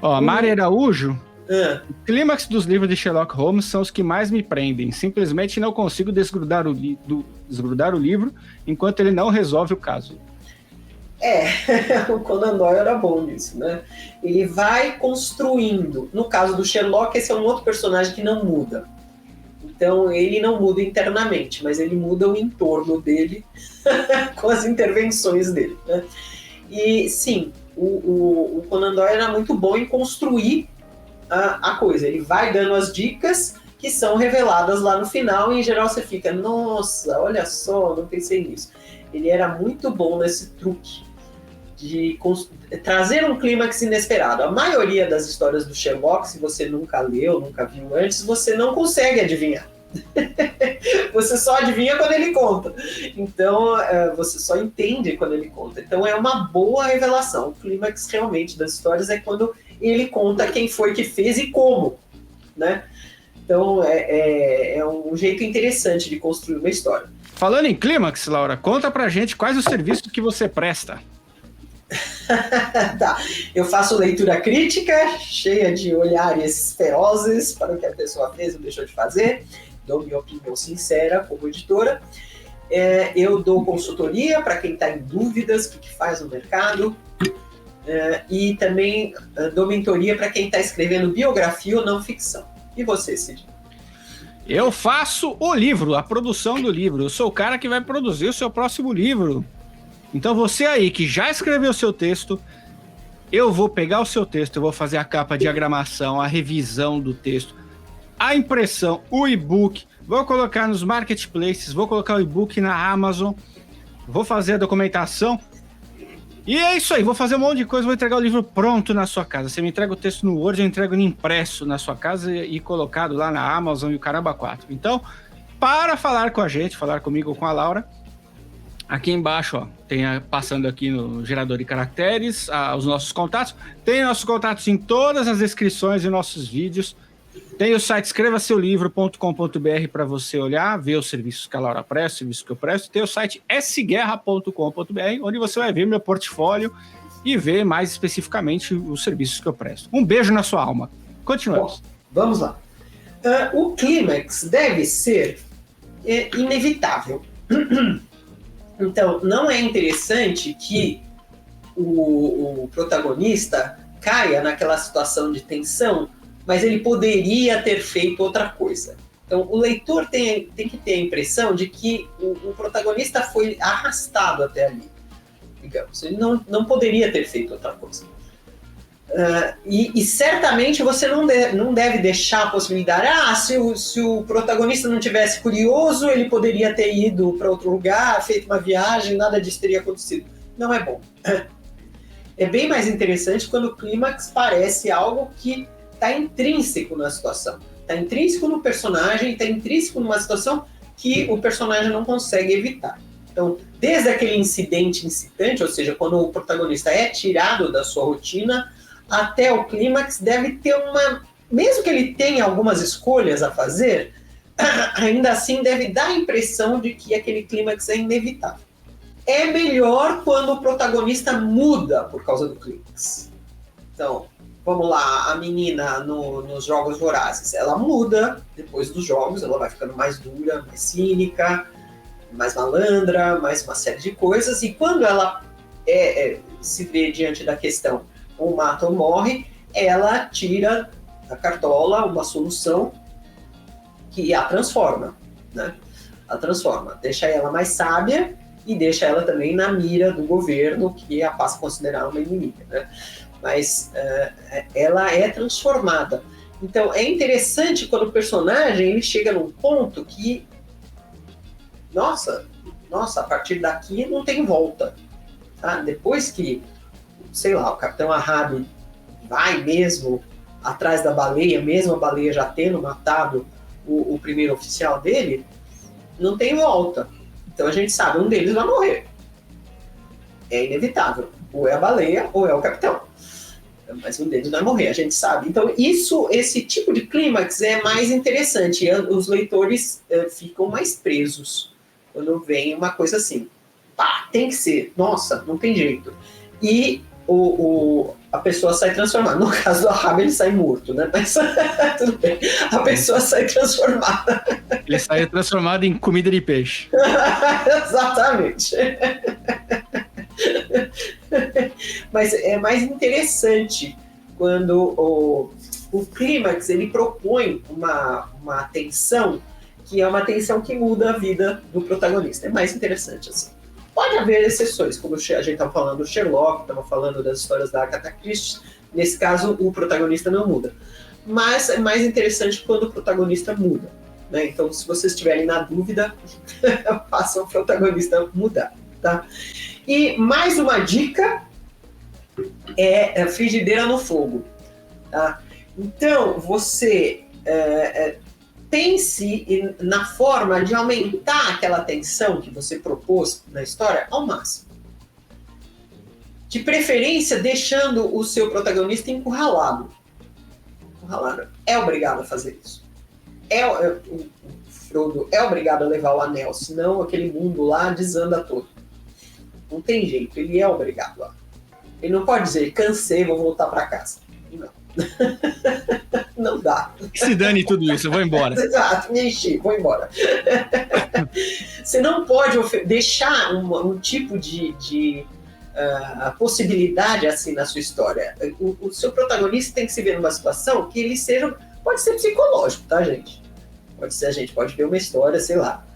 Ó, a Mari Araújo, Ah, o clímax dos livros de Sherlock Holmes são os que mais me prendem. Simplesmente não consigo desgrudar o livro enquanto ele não resolve o caso. o Conan Doyle era bom nisso, né? Ele vai construindo. No caso do Sherlock, esse é um outro personagem que não muda. Então, ele não muda internamente, mas ele muda o entorno dele com as intervenções dele, né? E, sim, o Conan Doyle era muito bom em construir a coisa. Ele vai dando as dicas que são reveladas lá no final e, em geral, você fica, nossa, olha só, não pensei nisso. Ele era muito bom nesse truque de trazer um clímax inesperado. A maioria das histórias do Sherlock, se você nunca leu, nunca viu antes, você não consegue adivinhar. Você só adivinha quando ele conta. Então, você só entende quando ele conta. Então, é uma boa revelação. O clímax, realmente, das histórias é quando ele conta quem foi que fez e como, né? Então, é um jeito interessante de construir uma história. Falando em clímax, Laura, conta pra gente quais os serviços que você presta. Tá. Eu faço leitura crítica, cheia de olhares ferozes para o que a pessoa fez ou deixou de fazer. Dou minha opinião sincera como editora. Eu dou consultoria para quem está em dúvidas do que faz no mercado. E também dou mentoria para quem está escrevendo biografia ou não ficção. E você, Cid? Eu faço o livro, a produção do livro. Eu sou o cara que vai produzir o seu próximo livro. Então você aí que já escreveu o seu texto, eu vou pegar o seu texto, eu vou fazer a capa, a diagramação, a revisão do texto, a impressão, o e-book, vou colocar nos marketplaces, vou colocar o e-book na Amazon, vou fazer a documentação. E é isso aí, vou fazer um monte de coisa, vou entregar o livro pronto na sua casa. Você me entrega o texto no Word, eu entrego ele impresso na sua casa e colocado lá na Amazon e o caramba 4. Então, para falar com a gente, falar comigo ou com a Laura, aqui embaixo, ó, tem passando aqui no gerador de caracteres, os nossos contatos. Tem nossos contatos em todas as descrições de nossos vídeos. Tem o site escrevaseuLivro.com.br para você olhar, ver os serviços que a Laura presta, os serviços que eu presto. Tem o site sguerra.com.br, onde você vai ver meu portfólio e ver mais especificamente os serviços que eu presto. Um beijo na sua alma. Continuamos. Bom, vamos lá. O clímax deve ser inevitável. Então, não é interessante que o protagonista caia naquela situação de tensão, mas ele poderia ter feito outra coisa. Então, o leitor tem que ter a impressão de que o protagonista foi arrastado até ali. Digamos, ele não poderia ter feito outra coisa. E certamente você não deve deixar a possibilidade, se o protagonista não tivesse curioso, ele poderia ter ido para outro lugar, feito uma viagem, nada disso teria acontecido. Não é bom. É bem mais interessante quando o clímax parece algo que está intrínseco na situação. Está intrínseco no personagem, está intrínseco numa situação que o personagem não consegue evitar. Então, desde aquele incidente incitante, ou seja, quando o protagonista é tirado da sua rotina, até o clímax deve ter mesmo que ele tenha algumas escolhas a fazer, ainda assim deve dar a impressão de que aquele clímax é inevitável. É melhor quando o protagonista muda por causa do clímax. Então, vamos lá, a menina nos Jogos Vorazes, ela muda depois dos jogos, ela vai ficando mais dura, mais cínica, mais malandra, mais uma série de coisas, e quando ela se vê diante da questão ou mata ou morre, ela tira da cartola uma solução que a transforma, né? A transforma, deixa ela mais sábia e deixa ela também na mira do governo, que a passa a considerar uma inimiga, né? Mas ela é transformada. Então é interessante quando o personagem ele chega num ponto que nossa, a partir daqui não tem volta, tá? Depois que, sei lá, o Capitão Ahab vai mesmo atrás da baleia, mesmo a baleia já tendo matado o primeiro oficial dele, não tem volta. Então a gente sabe, um deles vai morrer. É inevitável. Ou é a baleia, ou é o capitão. Mas um deles vai morrer, a gente sabe. Então esse tipo de clímax é mais interessante. Os leitores ficam mais presos quando vem uma coisa assim. Pá, tem que ser. Nossa, não tem jeito. E a pessoa sai transformada. No caso do Ahab, ele sai morto, né? Mas tudo bem. A pessoa sai transformada. Ele sai transformado em comida de peixe. Exatamente. Mas é mais interessante quando o clímax ele propõe uma tensão que é uma tensão que muda a vida do protagonista. É mais interessante assim. Pode haver exceções, como a gente estava falando do Sherlock, estava falando das histórias da Agatha Christie. Nesse caso, o protagonista não muda. Mas é mais interessante quando o protagonista muda. Né? Então, se vocês estiverem na dúvida, façam o protagonista mudar. Tá? E mais uma dica é a frigideira no fogo. Tá? Então, você pense na forma de aumentar aquela tensão que você propôs na história ao máximo. De preferência, deixando o seu protagonista encurralado. É obrigado a fazer isso. O Frodo é obrigado a levar o anel, senão aquele mundo lá desanda todo. Não tem jeito, ele é obrigado lá. Ele não pode dizer, cansei, vou voltar para casa. Não. Não dá. Se dane tudo isso, eu vou embora. Exato, me enchi, vou embora. Você não pode deixar um tipo de possibilidade assim na sua história. O seu protagonista tem que se ver numa situação que ele seja... Pode ser psicológico, tá, gente? Pode ser, a gente pode ver uma história, sei lá,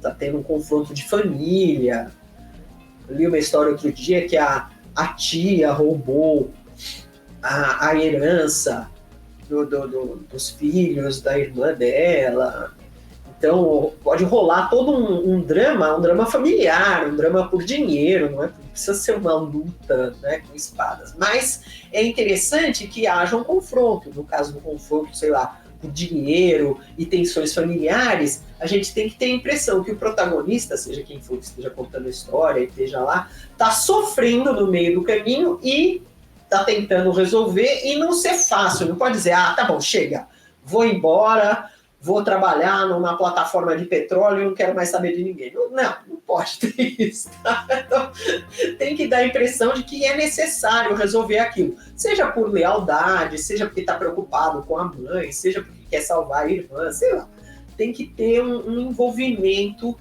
tá tendo um confronto de família. Eu li uma história outro dia que a tia roubou a herança dos filhos da irmã dela. Então pode rolar todo um drama familiar, um drama por dinheiro, não precisa ser uma luta, né, com espadas. Mas é interessante que haja um confronto. No caso do confronto, sei lá, por dinheiro e tensões familiares, a gente tem que ter a impressão que o protagonista, seja quem for que esteja contando a história e esteja lá, está sofrendo no meio do caminho e está tentando resolver, e não ser fácil. Não pode dizer, tá bom, chega, vou embora, vou trabalhar numa plataforma de petróleo e não quero mais saber de ninguém. Não pode ter isso. Tá? Então, tem que dar a impressão de que é necessário resolver aquilo. Seja por lealdade, seja porque está preocupado com a mãe, seja porque quer salvar a irmã, sei lá. Tem que ter um envolvimento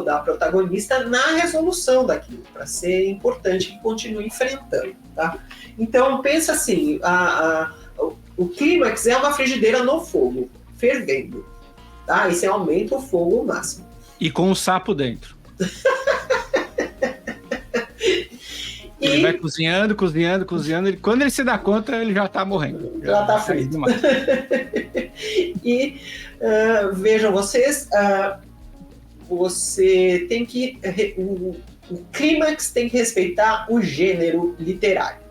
da protagonista na resolução daquilo, para ser importante que continue enfrentando. Tá? Então, pensa assim, o clímax é uma frigideira no fogo, fervendo. Tá? E você aumenta o fogo ao máximo. E com um sapo dentro. Ele vai cozinhando, e quando ele se dá conta, ele já tá morrendo. Já tá frito. E vejam vocês, você tem que... O clímax tem que respeitar o gênero literário.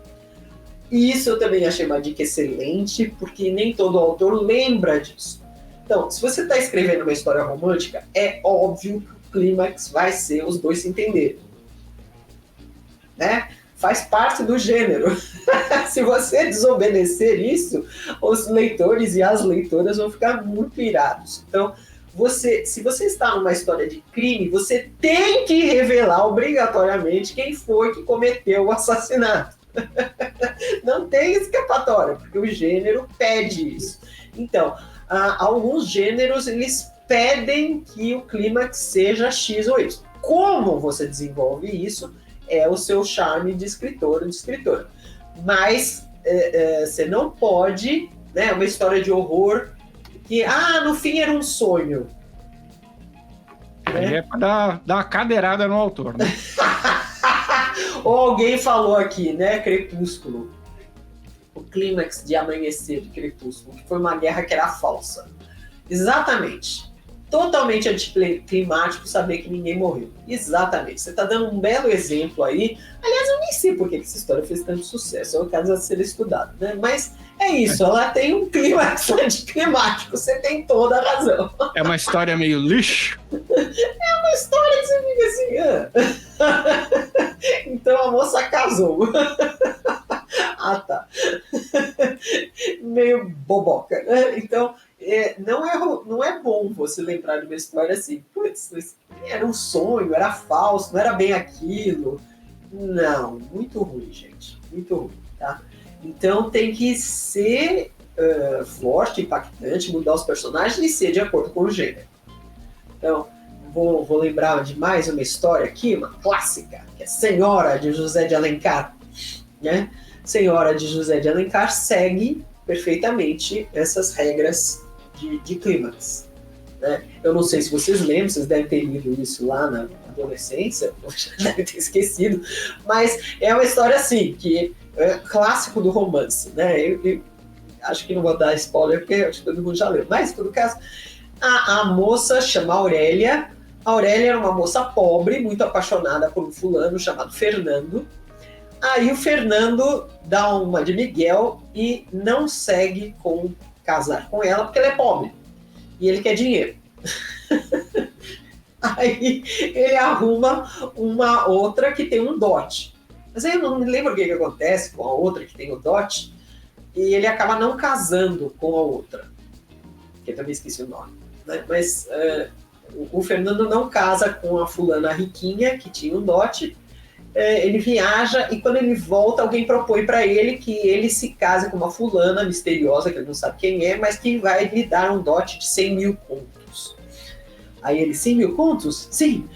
E isso eu também achei uma dica excelente, porque nem todo autor lembra disso. Então, se você está escrevendo uma história romântica, é óbvio que o clímax vai ser os dois se entenderem. Né? Faz parte do gênero. Se você desobedecer isso, os leitores e as leitoras vão ficar muito irados. Então, se você está numa história de crime, você tem que revelar obrigatoriamente quem foi que cometeu o assassinato. Não tem escapatória, porque o gênero pede isso. Então, alguns gêneros, eles pedem que o clímax seja X ou Y. Como você desenvolve isso é o seu charme de escritor ou de escritora. Mas você não pode, né, uma história de horror que, no fim era um sonho. É para dar uma cadeirada no autor, né? Ou alguém falou aqui, né, Crepúsculo. O clímax de Amanhecer de Crepúsculo, que foi uma guerra que era falsa. Exatamente. Totalmente anticlimático saber que ninguém morreu. Exatamente. Você está dando um belo exemplo aí. Aliás, eu nem sei por que essa história fez tanto sucesso. É um caso a ser estudado, né? Mas é isso. Ela tem um clímax anticlimático. Você tem toda a razão. É uma história meio lixo. É uma história que você fica assim... Então a moça casou. Tá. Meio boboca, né? Então... não é bom você lembrar de uma história assim, putz, era um sonho, era falso, não era bem aquilo. Não, muito ruim, gente. Muito ruim, tá? Então tem que ser forte, impactante, mudar os personagens e ser de acordo com o gênero. Então, vou lembrar de mais uma história aqui, uma clássica, que é Senhora de José de Alencar. Né? Senhora de José de Alencar segue perfeitamente essas regras de clímax. Né? Eu não sei se vocês lembram, vocês devem ter lido isso lá na adolescência, ou já devem ter esquecido, mas é uma história assim, que é clássico do romance. Né? Eu acho que não vou dar spoiler, porque acho que todo mundo já leu, mas, em todo caso, a moça chama Aurélia. A Aurélia era uma moça pobre, muito apaixonada por um fulano chamado Fernando. Aí o Fernando dá uma de Miguel e não segue com casar com ela, porque ela é pobre. E ele quer dinheiro. Aí ele arruma uma outra que tem um dote. Mas aí eu não me lembro o que acontece com a outra que tem o dote. E ele acaba não casando com a outra. Que eu também esqueci o nome. Né? Mas o Fernando não casa com a fulana riquinha, que tinha um dote. Ele viaja e quando ele volta, alguém propõe para ele que ele se case com uma fulana misteriosa, que ele não sabe quem é, mas que vai lhe dar um dote de 100 mil contos. Aí ele, 100 mil contos? Sim!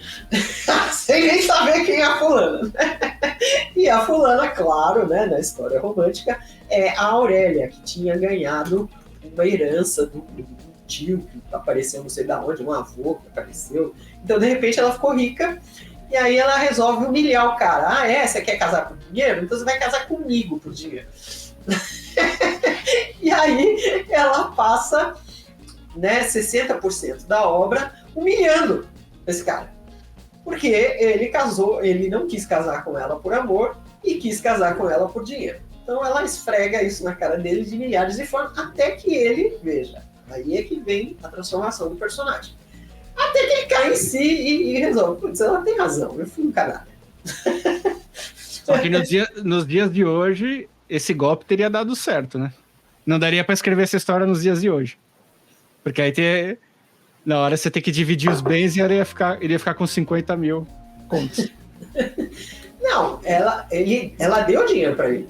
Sem nem saber quem é a fulana. E a fulana, claro, né, na história romântica, é a Aurélia, que tinha ganhado uma herança do tio, que apareceu não sei de onde, um avô que apareceu. Então, de repente, ela ficou rica. E aí ela resolve humilhar o cara. Ah, você quer casar por dinheiro? Então você vai casar comigo por dinheiro. E aí ela passa, né, 60% da obra humilhando esse cara. Porque ele não quis casar com ela por amor e quis casar com ela por dinheiro. Então ela esfrega isso na cara dele de milhares de formas, até que ele, veja, aí é que vem a transformação do personagem. Até que ele cai em si e resolve. Putz, ela tem razão, eu fui um canalha. Só que nos dias de hoje, esse golpe teria dado certo, né? Não daria pra escrever essa história nos dias de hoje. Porque aí na hora você tem que dividir os bens e ela iria ficar com 50 mil contos. Não, ela deu dinheiro pra ele.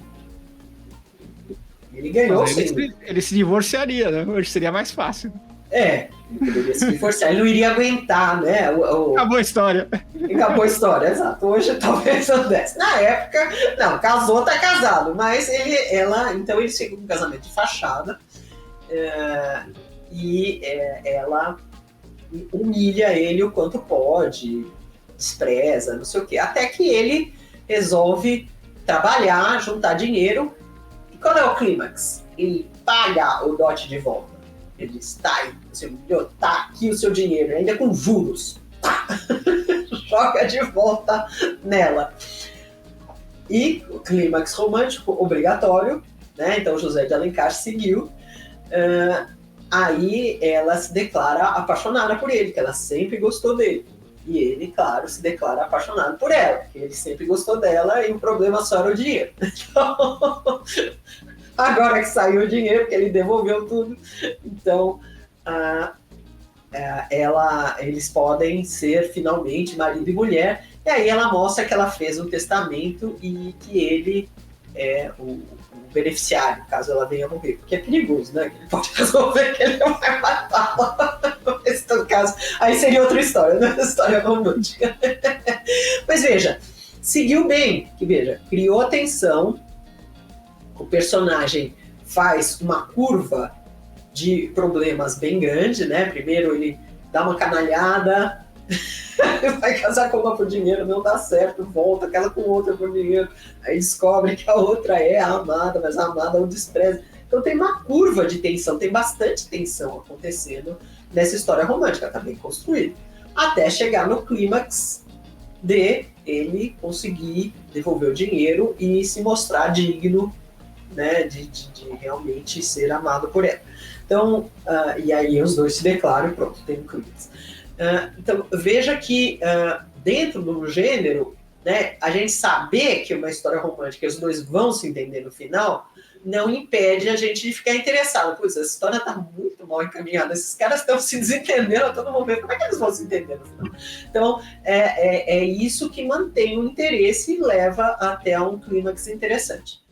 Ele ganhou sim. Ele se divorciaria, né? Hoje seria mais fácil. Ele poderia se divorciar, ele não iria aguentar, né? Acabou a história. Acabou a história, exato. Hoje talvez não desse. Na época, não, casou, tá casado, mas então eles ficam com um casamento de fachada e ela humilha ele o quanto pode, despreza, não sei o quê, até que ele resolve trabalhar, juntar dinheiro. E qual é o clímax? Ele paga o dote de volta. Ele diz, tá aí, tá aqui o seu dinheiro, ainda com juros. Tá. Joga de volta nela. E o clímax romântico obrigatório, né? Então José de Alencar seguiu. Aí ela se declara apaixonada por ele, que ela sempre gostou dele. E ele, claro, se declara apaixonado por ela, porque ele sempre gostou dela e o problema só era o dinheiro. Então, agora que saiu o dinheiro, porque ele devolveu tudo, então eles podem ser finalmente marido e mulher. E aí ela mostra que ela fez um testamento e que ele é o beneficiário, caso ela venha morrer. Porque é perigoso, né? Ele pode resolver que ele não vai matá-la. Nesse caso, aí seria outra história, né? História romântica. Mas veja, seguiu bem. Que veja, criou a tensão. O personagem faz uma curva de problemas bem grande, né? Primeiro ele dá uma canalhada, vai casar com uma por dinheiro, não dá certo, volta, casa com outra por dinheiro, aí descobre que a outra é a amada, mas a amada o despreza. Então tem uma curva de tensão, tem bastante tensão acontecendo nessa história romântica, tá bem construída. Até chegar no clímax de ele conseguir devolver o dinheiro e se mostrar digno, né, de realmente ser amado por ela. Então, e aí os dois se declaram e pronto, tem um clímax. Então, veja que dentro do gênero, né, a gente saber que uma história romântica, os dois vão se entender no final, não impede a gente de ficar interessado. Pois, essa história está muito mal encaminhada, esses caras estão se desentendendo a todo momento, como é que eles vão se entender? Então, é isso que mantém o interesse e leva até um clímax interessante.